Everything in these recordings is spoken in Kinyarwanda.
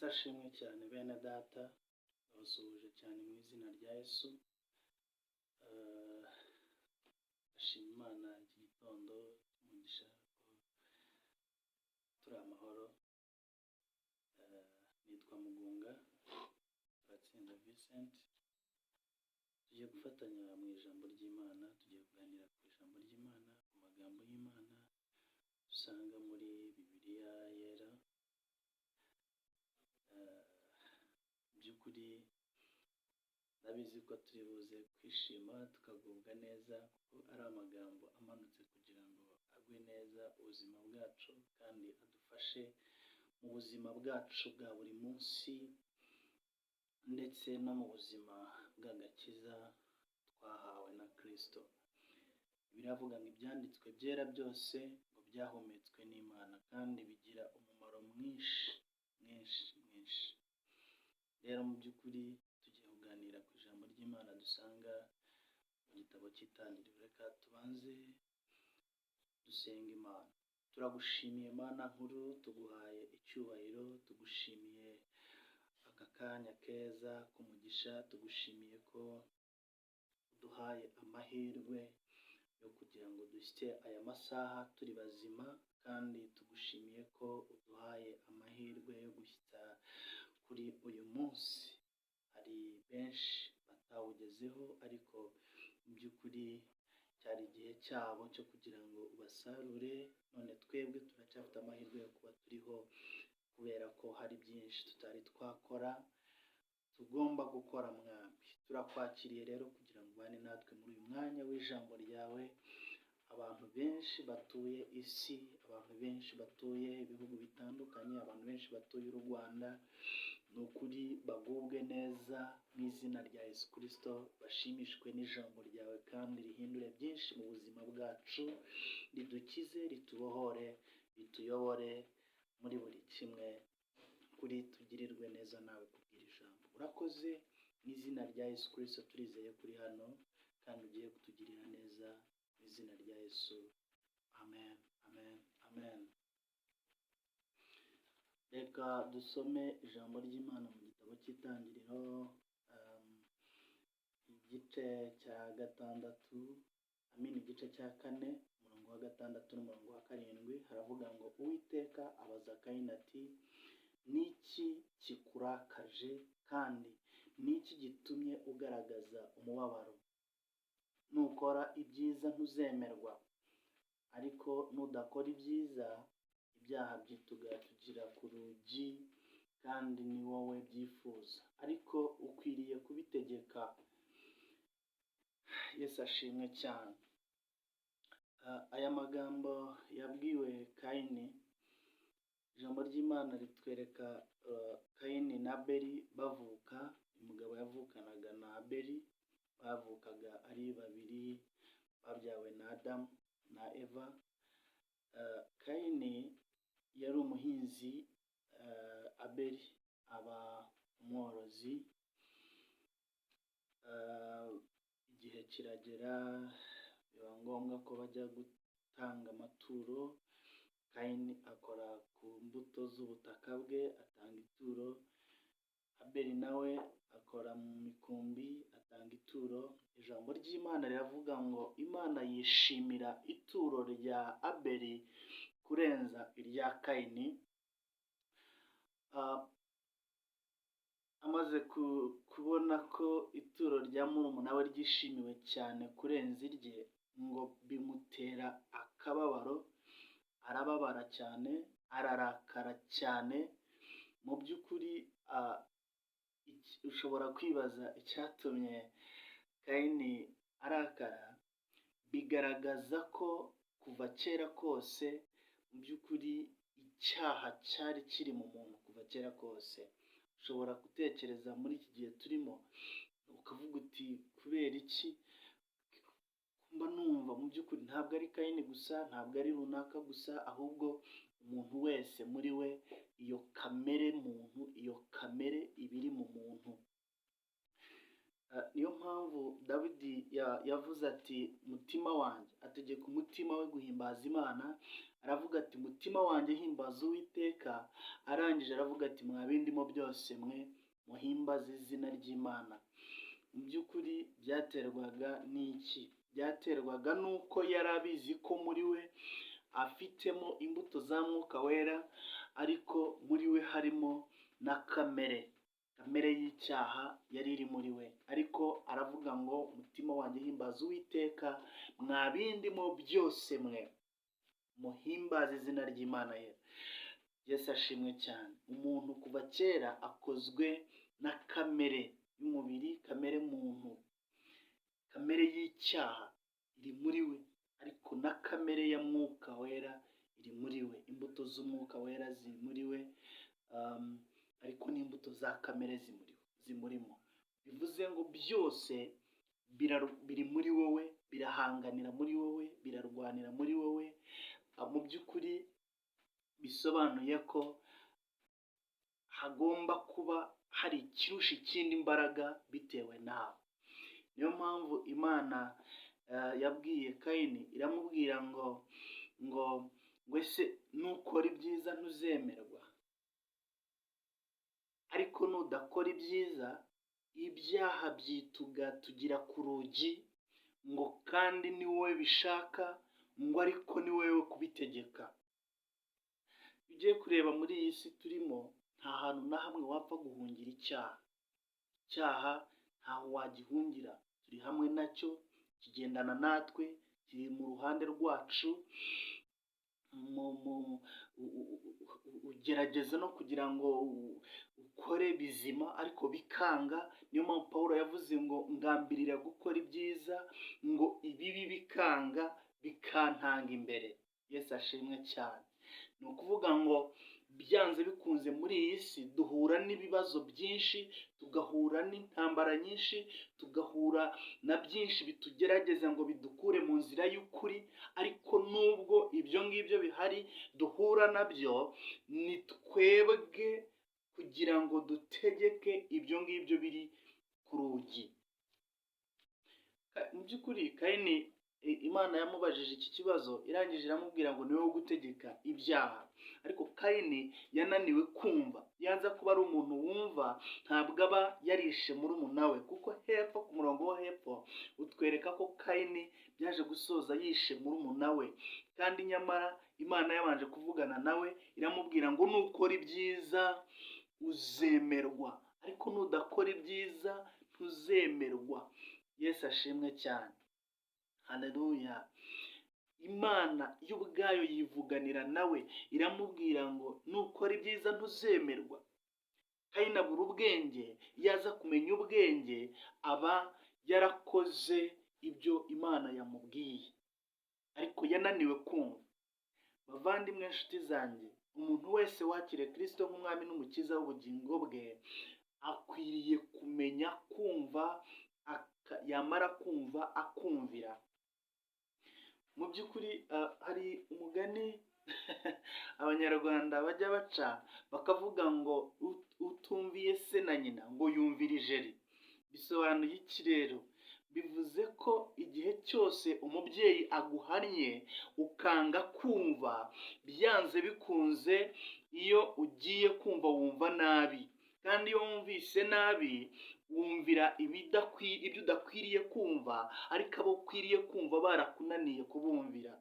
Ashimwe cyane bene data, abasuhuje cyane mu izina rya Yesu. Ashima Imana iki gitondo cy'umugisha ko turi amahoro. Nitwa Mugunga Turatsinda Vincent. Tugiye gufatanya mu ijambo ry'Imana, tugiye kuganira ku ijambo ry'Imana, ku magambo y'Imana dusanga muri Bibiliya yera. By'ukuri ndabizi ko turi buze kwishima tukagubwa neza, kuko ari amagambo amanutse kugira ngo agwe neza ubuzima bwacu kandi adufashe mu buzima bwacu bwa buri munsi, ndetse no mu buzima bw'agakiza twahawe na Kristo. Biravuga ngo ibyanditswe byera byose ngo byahumetswe n'Imana kandi bigira umumaro mwinshi. Rero mu by'ukuri tugiye kuganira ku ijambo ry'Imana dusanga mu gitabo cy'Itangiriro. Reka tubanze dusenga Imana. Turagushimiye Mana nkuru, tuguhaye icyubahiro, tugushimiye aka kanya keza k'umugisha, tugushimiye ko uduhaye amahirwe yo kugira ngo dushyike aya masaha turi bazima, kandi tugushimiye ko uduhaye amahirwe yo gushyitsa kuri uyu munsi. Hari benshi batawugezeho, ariko mu by'ukuri cyari igihe cyabo cyo kugira ngo ubasarure. None twebwe turacyafite amahirwe yo kuba turiho, kubera ko hari byinshi tutari twakora tugomba gukora. Mwami, turakwakiriye rero kugira ngo ubane natwe muri uyu mwanya w'ijambo ryawe. Abantu benshi batuye isi, abantu benshi batuye ibihugu bitandukanye, abantu benshi batuye u Rwanda, ni ukuri bagubwe neza mu izina rya Yesu Kristo, bashimishwe n'ijambo ryawe kandi rihindure byinshi mu buzima bwacu, ridukize, ritubohore, rituyobore muri buri kimwe. Kuri tugirirwe neza nawe kubwira ijambo. Urakoze, mu izina rya Yesu Kristo turizeye kuri hano kandi ugiye kutugirira neza, mu izina rya Yesu. Amen, amen, amen. Reka dusome ijambo ry'Imana mu gitabo cy'Itangiriro, igice cya gatandatu, igice cya 4, umurongo wa 6 n'umurongo wa 7. Haravuga ngo Uwiteka abaza Kayini ati, niki kikurakaje kandi niki gitumye ugaragaza umubabaro? Nukora ibyiza ntuzemerwa, ariko nudakora ibyiza ibyaha byitugatugera ku rugi, kandi ni wowe byifuza, ariko ukwiriye kubitegeka. Yesu ashimwe cyane. Aya magambo yabwiwe Kayini. Ijambo ry'Imana ritwereka Kayini na Abeli bavuka. Umugabo yavukanaga na Abeli, bavukaga ari babiri, babyawe na Adamu na Eva. Kayini yari umuhinzi, Abeli aba umworozi. Igihe kiragera biba ngombwa ko bajya gutanga amaturo. Kayini akora ku mbuto z'ubutaka bwe, atanga ituro. Abeli nawe akora mu mikumbi, atanga ituro. Ijambo ry'Imana riravuga ngo Imana yishimira ituro rya Abeli kurenza irya Kayini. Amaze kubona ko ituro rya murumuna we ryishimiwe cyane kurenza irye, ngo bimutera akababaro, arababara cyane, ararakara cyane. Mu by'ukuri ushobora kwibaza icyatumye Kayini arakara. Bigaragaza ko kuva kera kose mu by'ukuri icyaha cyari kiri mu muntu kuva kera kose. Ushobora gutekereza muri iki gihe turimo ukavuga uti kubera iki mba numva mu by'ukuri ntabwo ari Kayini gusa, ntabwo ari runaka gusa, ahubwo umuntu wese muri we, iyo kamere muntu, iyo kamere ibiri mu muntu. Niyo mpamvu Dawidi yavuze ati mutima wanjye, ategeka umutima we guhimbaza Imana, aravuga ati mutima wanjye himbaza Uwiteka, arangije aravuga ati mwa bindimo byose mwe muhimbaze izina ry'Imana. Mu by'ukuri byaterwaga n'iki? Byaterwaga n'uko yari abizi ko muri we afitemo imbuto za Mwuka Wera, ariko muri we harimo na kamere y'icyaha yari iri muri we. Ariko aravuga ngo umutima wanjye himbaza Uwiteka, mwa bindimo byose mwe muhimbaze izina ry'Imana ye. Yesu ashimwe cyane. Umuntu kuva kera akozwe na kamere y'umubiri, kamere muntu, kamere y'icyaha iri muri we, ariko na kamere ya Mwuka Wera iri muri we. Imbuto z'Umwuka Wera ziri muri we, ariko n'imbuto za kamere zimurimo. Bivuze ngo byose biri muri wowe, birahanganira muri wowe, birarwanira muri wowe. Mu by'ukuri bisobanuye ko hagomba kuba hari ikirusha ikindi imbaraga bitewe nawe. Niyo mpamvu Imana yabwiye Kayini, iramubwira ngo ese nukora ibyiza ntuzemerwa, ariko nudakora ibyiza ibyaha byitugatugira ku rugi, ngo kandi ni wowe bishaka, ngo ariko ni wowe kubitegeka. Ugiye kureba muri iyi si turimo, nta hantu na hamwe wapfa guhungira icyaha. Icyaha ntaho wagihungira, turi hamwe nacyo, kigendana natwe, kiri mu ruhande rwacu. Ugerageza no kugira ngo ukore bizima, ariko bikanga. Niyo mpamvu Pawulo yavuze ngo ngambirira gukora ibyiza, ngo ibibi bikanga bikantanga imbere. Yesu ashimwe cyane. Ni ukuvuga ngo byanze bikunze muri iyi si duhura n'ibibazo byinshi, tugahura n'intambara nyinshi, tugahura na byinshi bitugerageza ngo bidukure mu nzira y'ukuri. Ariko nubwo ibyo ngibyo bihari duhura nabyo, ni twebwe kugira ngo dutegeke ibyo ngibyo biri ku rugi. Mu by'ukuri Kayini, Imana yamubajije iki kibazo, irangije iramubwira ngo ni wowe gutegeka ibyaha. Ariko Kayini yananiwe kumva. Yanza kuba ari umuntu wumva, ntabwo aba yarishe murumuna we, kuko hepfo ku murongo wo hepfo utwereka ko Kayini byaje gusoza yishe murumuna we. Kandi nyamara Imana yabanje kuvugana nawe, iramubwira ngo nukora ibyiza uzemerwa, ariko nudakora ibyiza ntuzemerwa. Yesu ashimwe cyane. Haleluya. Imana yo ubwayo yivuganira nawe, iramubwira ngo nukora ibyiza ntuzemerwa. Kayini abura ubwenge. Iyo aza kumenya ubwenge, aba yarakoze ibyo Imana yamubwiye, ariko yananiwe kumva. Bavandimwe, inshuti zanjye, umuntu wese wakiriye Kristo nk'umwami n'umukiza w'ubugingo bwe, akwiriye kumenya kumva, yamara kumva akumvira. Mu by'ukuri hari umugani abanyarwanda bajya baca, bakavuga ngo utumviye se na nyina ngo yumvira ijeri. Bisobanuye iki rero? Bivuze ko igihe cyose umubyeyi aguhannye ukanga kumva, byanze bikunze iyo ugiye kumva wumva nabi. Kandi iyo wumvise nabi wumvira ibyo udakwiriye kumva, ariko abo ukwiriye kumva barakunaniye kubumvira.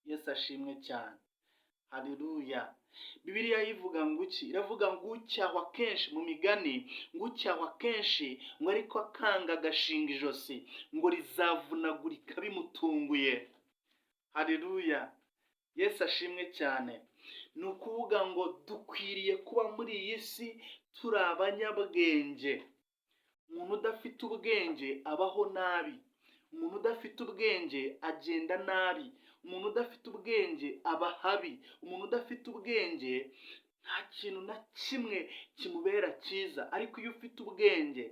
Yesu ashimwe cyane. Haleluya. Bibiliya yivuga ngo iki? Iravuga ngo ucyahwa kenshi, mu migani, ngo ucyahwa kenshi ngo ariko akanga agashinga ijosi, ngo rizavunagurika bimutunguye. Haleluya. Yesu ashimwe cyane. Ni ukuvuga ngo dukwiriye kuba muri iyi si turi abanyabwenge. Umuntu udafite ubwenge abaho nabi. Umuntu udafite ubwenge agenda nabi. Umuntu udafite ubwenge aba habi. Umuntu udafite ubwenge nta kintu na kimwe kimubera cyiza. Ariko iyo ufite ubwenge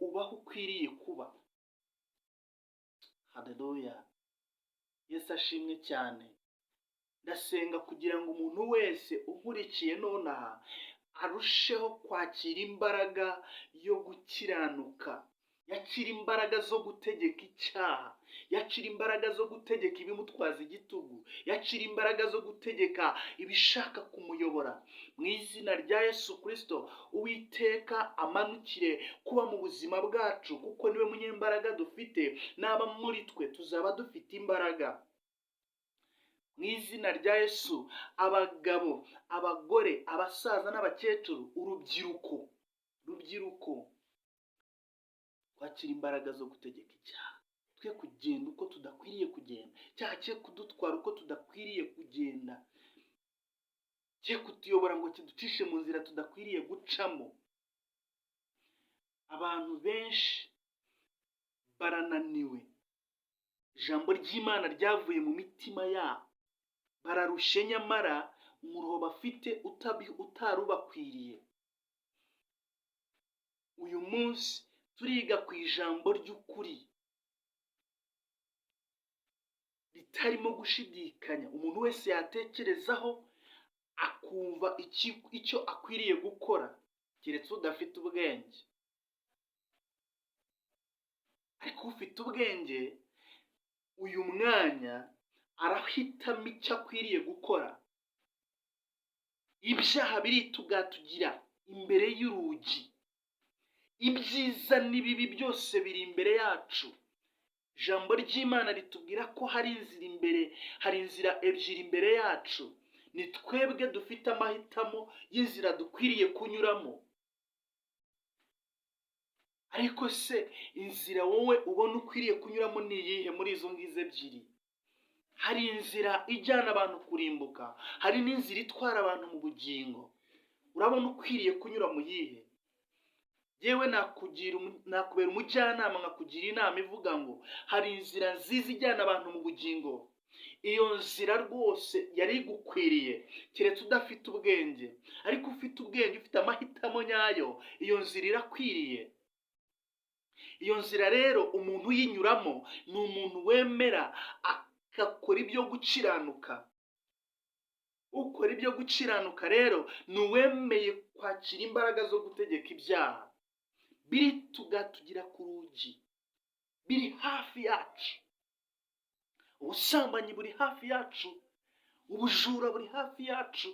ubaho ukwiriye kuba. Haleluya. Yesu ashimwe cyane. Ndasenga kugira ngo umuntu wese unkurikiye nonaha arusheho kwakira imbaraga yo gukiranuka, yakira imbaraga zo gutegeka icyaha, yakira imbaraga zo gutegeka ibimutwaza igitugu, yakira imbaraga zo gutegeka ibishaka kumuyobora. Mu izina rya Yesu Kristo, Uwiteka amanukire kuba mu buzima bwacu, kuko niwe munyembaraga dufite, naba muri twe tuzaba dufite imbaraga. Mu izina rya Yesu, abagabo, abagore, abasaza n'abakecuru, urubyiruko, twakira imbaraga zo gutegeka icyaha, twe kugenda uko tudakwiriye kugenda, icyaha cye kudutwara uko tudakwiriye kugenda, cye kutuyobora ngo kiducishe mu nzira tudakwiriye gucamo. Abantu benshi barananiwe, ijambo ry'Imana ryavuye mu mitima yabo, bararushe nyamara umuruho bafite utarubakwiriye. Uyu munsi turiga ku ijambo ry'ukuri ritarimo gushidikanya, umuntu wese yatekerezaho akumva icyo akwiriye gukora, keretse udafite ubwenge. Ariko ufite ubwenge, uyu mwanya arahitamo icyo akwiriye gukora. Ibyaha biritugatugira imbere y'urugi, ibyiza n'ibibi byose biri imbere yacu. Ijambo ry'Imana ritubwira ko hari inzira ebyiri imbere yacu. Ni twebwe dufite amahitamo y'inzira dukwiriye kunyuramo. Ariko se inzira wowe ubona ukwiriye kunyuramo ni iyihe muri izo ngizo ebyiri? Hari inzira ijyana abantu kurimbuka, hari n'inzira itwara abantu mu bugingo. Urabona ukwiriye kunyura mu yihe? Yewe nakubera umujyanama nkakugira inama ivuga ngo hari inzira nziza ijyana abantu mu bugingo. Iyo nzira rwose yari igukwiriye, keretse udafite ubwenge. Ariko ufite ubwenge, ufite amahitamo nyayo, iyo nzira irakwiriye. Iyo nzira rero umuntu uyinyuramo ni umuntu wemera agakora ibyo gukiranuka. Ukora ibyo gukiranuka rero ni uwemeye kwakira imbaraga zo gutegeka ibyaha. Biritugatugira ku rugi, biri hafi yacu. Ubusambanyi buri hafi yacu, ubujura buri hafi yacu,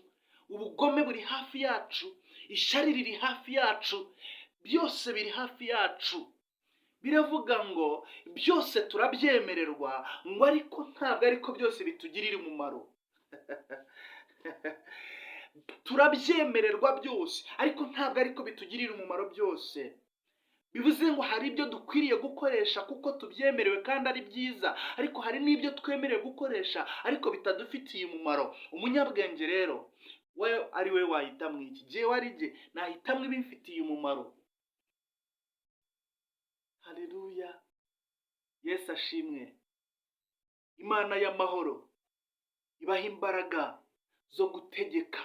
ubugome buri hafi yacu, ishyari riri hafi yacu, byose biri hafi yacu. Biravuga ngo byose turabyemererwa, ngo ariko ntabwo ariko byose bitugirira umumaro. Turabyemererwa byose, ariko ntabwo ariko bitugirira umumaro byose. Bivuze ngo hari ibyo dukwiriye gukoresha kuko tubyemerewe kandi ari byiza, ariko hari n'ibyo twemerewe gukoresha ariko bitadufitiye umumaro. Umunyabwenge rero we ari we wahitamo iki? Jewe ari jye nahitamo ibimfitiye umumaro. Haleluya, Yesu ashimwe. Imana y'amahoro ibaha imbaraga zo gutegeka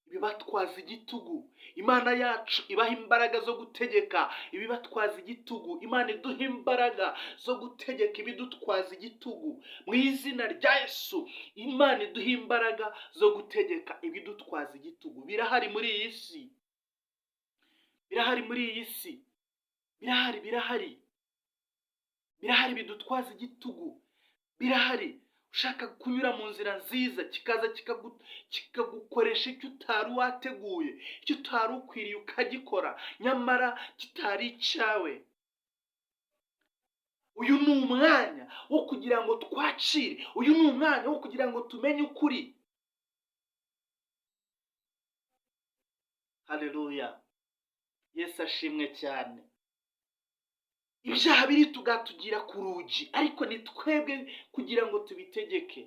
ibibatwaza igitugu. Imana yacu ibaha imbaraga zo gutegeka ibibatwaza igitugu. Imana iduha imbaraga zo gutegeka ibidutwaza igitugu. Mu izina rya Yesu, Imana iduha imbaraga zo gutegeka ibidutwaza igitugu. Birahari muri iyi si, birahari muri iyi si, birahari bidutwaza igitugu, birahari. Ushaka kunyura mu nzira nziza, kikaza kikagukoresha icyo utari wateguye, icyo utari ukwiriye ukagikora, nyamara kitari icyawe. Uyu ni umwanya wo kugira ngo twakire, uyu ni umwanya wo kugira ngo tumenye ukuri. Haleluya, Yesu ashimwe cyane. Ibyaha biritugatugira ku rugi, ariko ni twebwe kugira ngo tubitegeke.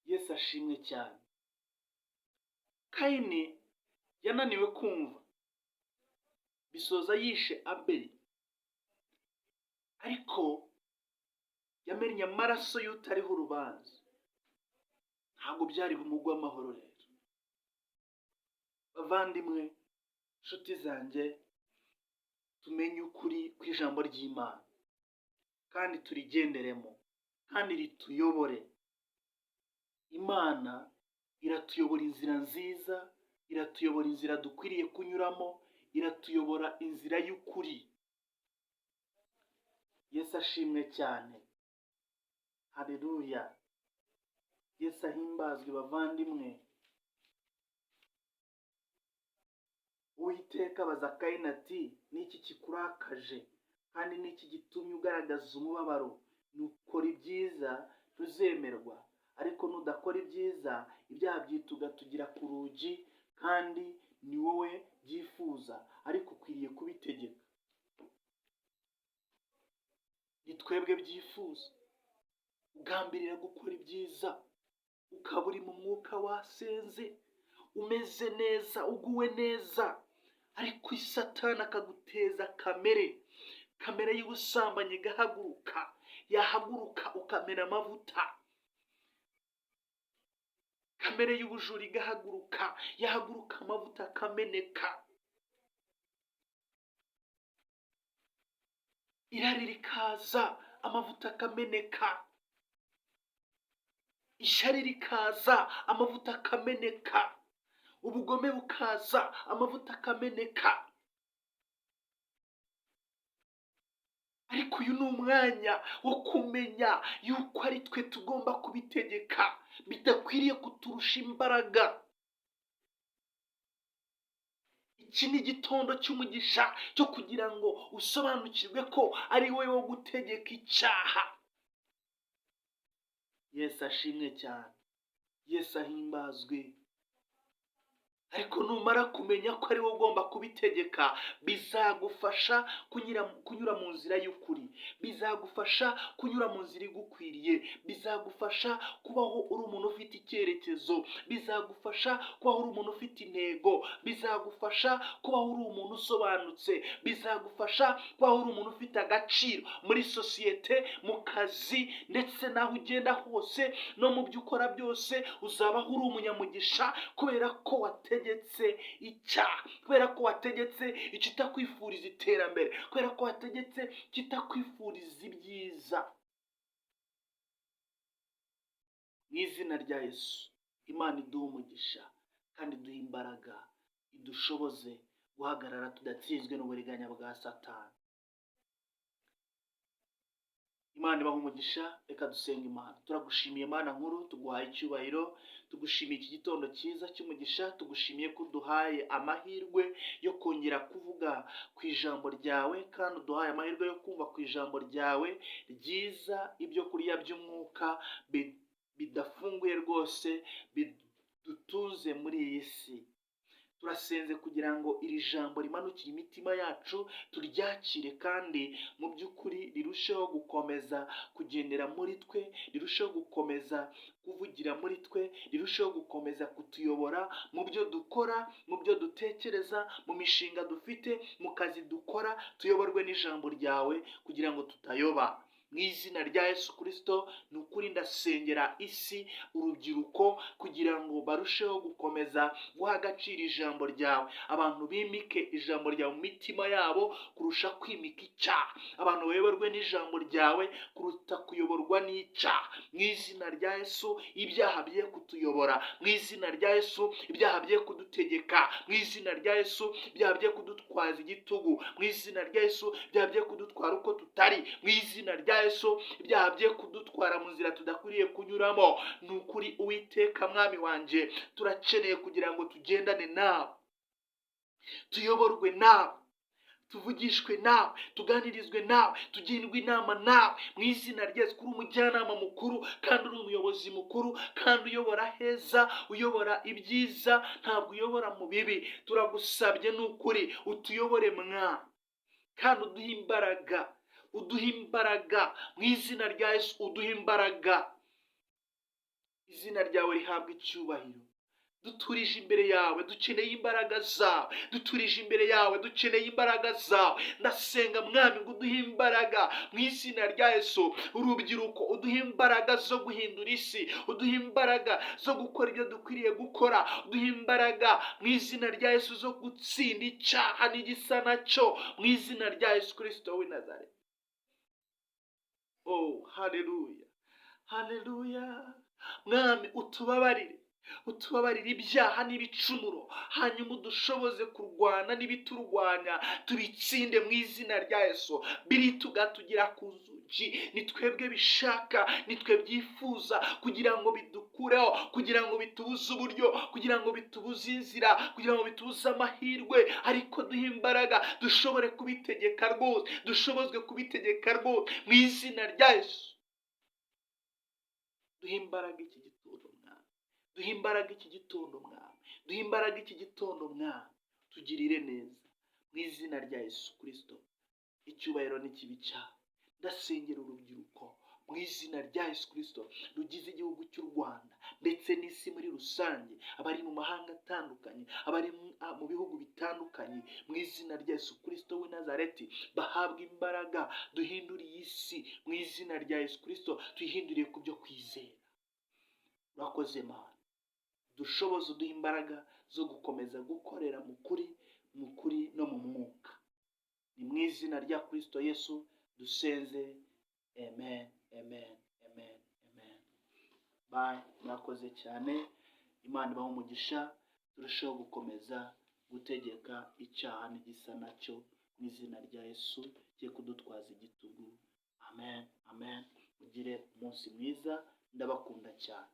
Yesu ashimwe cyane. Kayini yananiwe kumva, bisoza yishe Abeli, ariko yamennye amaraso y'utariho urubanza. Ntabwo byari bumugwe amahoro rero. Bavandimwe, nshuti zanjye, tumenye ukuri kw'ijambo ry'Imana kandi turigenderemo kandi rituyobore. Imana iratuyobora inzira nziza, iratuyobora inzira dukwiriye kunyuramo, iratuyobora inzira y'ukuri. Yesu ashimwe cyane. Haleluya. Yesu ahimbazwe bavandimwe. Uwiteka abaza Kayini ati, niki kikurakaje kandi niki gitumye ugaragaza umubabaro? Nukora ibyiza tuzemerwa, ariko nudakora ibyiza ibyaha byituga tugira ku rugi, kandi ni wowe byifuza, ariko ukwiriye kubitegeka. Ni twebwe byifuza. Ugambirira gukora ibyiza, ukaba uri mu mwuka wasenze, umeze neza, uguwe neza, ariko Satani akaguteza kamere y'ubusambanyi igahaguruka, yahaguruka ukamena amavuta. Kamere y'ubujura igahaguruka, yahaguruka amavuta akameneka. Irari rikaza, amavuta akameneka. Ishyari rikaza, amavuta akameneka. Ubugome bukaza, amavuta akameneka. Ariko uyu ni umwanya wo kumenya yuko ari twe tugomba kubitegeka, bidakwiriye kuturusha imbaraga. Iki ni igitondo cy'umugisha cyo kugira ngo usobanukirwe ko ari wowe wo gutegeka icyaha. Yesu ashimwe cyane. Yesu ahimbazwe. Ariko numara kumenya ko ari wowe ugomba kubitegeka, bizagufasha kunyura mu nzira y'ukuri, bizagufasha kunyura mu nzira igukwiriye, bizagufasha kubaho uri umuntu ufite icyerekezo, bizagufasha kubaho uri umuntu ufite intego, bizagufasha kubaho uri umuntu usobanutse, bizagufasha kubaho uri umuntu ufite agaciro muri sosiyete, mu kazi, ndetse n'aho ugenda hose no mu byo ukora byose. Uzabaho uri umunyamugisha kubera ko wategetse icyaha, kubera ko wategetse ikitakwifuriza iterambere, kubera ko wategetse ikitakwifuriza ibyiza. Mu izina rya Yesu, Imana iduha umugisha kandi iduha imbaraga, idushoboze guhagarara tudatsinzwe n'uburiganya bwa Satani. Imana ibaha umugisha. Reka dusenga Imana. Turagushimiye Mana nkuru, tuguhaye icyubahiro, tugushimiye iki gitondo cyiza cy'umugisha, tugushimiye ko uduhaye amahirwe yo kongera kuvuga ku ijambo ryawe, kandi uduhaye amahirwe yo kumva ku ijambo ryawe ryiza, ibyo kurya by'umwuka bidafunguye rwose, bidutuze muri iyi si. Turasenze kugira ngo iri jambo rimanukire imitima yacu, turyakire, kandi mu by'ukuri rirusheho gukomeza kugendera muri twe, rirusheho gukomeza kuvugira muri twe, rirusheho gukomeza kutuyobora mu byo dukora, mu byo dutekereza, mu mishinga dufite, mu kazi dukora. Tuyoborwe n'ijambo ryawe kugira ngo tutayoba. Mu izina rya Yesu Kristo, ni ukuri ndasengera isi, urubyiruko, kugira ngo barusheho gukomeza guha agaciro ijambo ryawe. Abantu bimike ijambo ryawe mu mitima yabo kurusha kwimika icyaha. Abantu bayoborwe n'ijambo ryawe kuruta kuyoborwa n'icyaha. Mu izina rya Yesu, ibyaha biye kutuyobora. Mu izina rya Yesu, ibyaha biye kudutegeka. Mu izina rya Yesu, ibyaha biye kudutwaza igitugu. Mu izina rya Yesu, ibyaha biye kudutwara uko tutari. Mu izina rya Yesu, ibyaha bye kudutwara mu nzira tudakwiriye kunyuramo. Ni ukuri Uwiteka Mwami wanjye, turakeneye kugira ngo tugendane nawe, tuyoborwe nawe, tuvugishwe nawe, tuganirizwe nawe, tugirwe inama nawe. Mu izina rya Yesu, kuri umujyanama mukuru, kandi uri umuyobozi mukuru, kandi uyobora heza, uyobora ibyiza, ntabwo uyobora mu bibi. Turagusabye ni ukuri utuyobore Mwami, kandi uduhe imbaraga, uduhe imbaraga. Mu izina rya Yesu, uduhe imbaraga. Izina ryawe rihabwa icyubahiro. Duturije imbere yawe, dukeneye imbaraga zawe. Duturije imbere yawe, dukeneye imbaraga zawe. Ndasenga Mwami ngo uduhe imbaraga mu izina rya Yesu. Urubyiruko, uduhe imbaraga zo guhindura isi, uduhe imbaraga zo gukora ibyo dukwiriye gukora, uduhe imbaraga mu izina rya Yesu zo gutsinda icyaha n'igisa nacyo, mu izina rya Yesu Kristo w'i Nazareti. Oh, haleluya, haleluya. Mwami utubabarire, utubabarire ibyaha n'ibicumuro, hanyuma udushoboze kurwana n'ibiturwanya, tubitsinde mu izina rya Yesu. Biritugatugera ku nzugi, ni twebwe bishaka, ni twe byifuza kugira ngo bidukureho, kugira ngo bitubuze uburyo, kugira ngo bitubuze inzira, kugira ngo bitubuze amahirwe, ariko duhe imbaraga dushobore kubitegeka rwose, dushobozwe kubitegeka rwose mu izina rya Yesu. Duhe imbaraga iki gitondo Mwami, duhe imbaraga iki gitondo Mwami, duhe imbaraga iki gitondo Mwami, tugirire neza mu izina rya Yesu Kristo. Icyubahiro n'ikibi cyawe. Ndasengera urubyiruko mu izina rya Yesu Kristo rugize igihugu cy'u Rwanda ndetse n'isi muri rusange, abari mu mahanga atandukanye, abari mu bihugu bitandukanye, mu izina rya Yesu Kristo w'i Nazareti, bahabwe imbaraga. Duhinduriye isi mu izina rya Yesu Kristo, tuyihinduriye ku byo kwizera. Urakoze Mana, dushoboze uduha imbaraga zo gukomeza gukorera mu kuri no mu mwuka. Ni mu izina rya Kristo Yesu dusenze, amen, amen, amen, amen. Bye, murakoze cyane. Imana ibahe umugisha, turusheho gukomeza gutegeka icyaha n'igisa nacyo mu izina rya Yesu, cye kudutwaza igitugu. Amen, amen. Mugire umunsi mwiza, ndabakunda cyane.